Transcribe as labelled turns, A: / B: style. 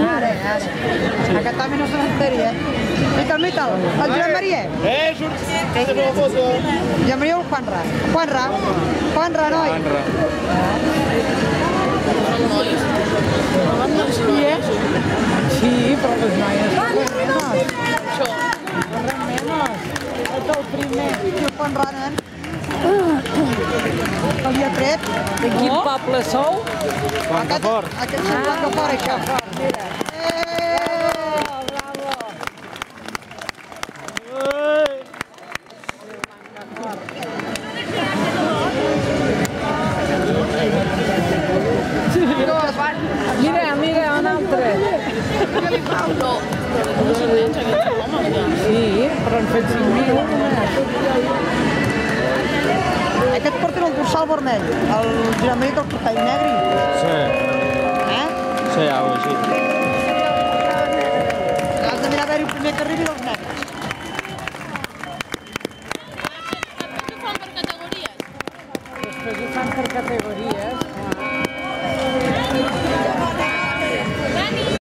A: Ara. Aquest home no se n'entenia. Miquel, el Joan Maria. Joan Maria o el Juanra? Juanra, noi. Sí, però les noies corren menys. Corren menys. És el primer. I el Juanra, nen? El dia tret.
B: De quin poble sou?
A: Blancafort. Aquest és Blancafort, això. Mira.
B: Mira, un altre. Sí, però en fet 5.000.
A: Aquest porta el dorsal vermell, el Giramell del portall negre.
C: Sí. Sí, algo així.
A: Has de mirar a veure el primer que arribi dels negres.
B: Després ho fan per categories.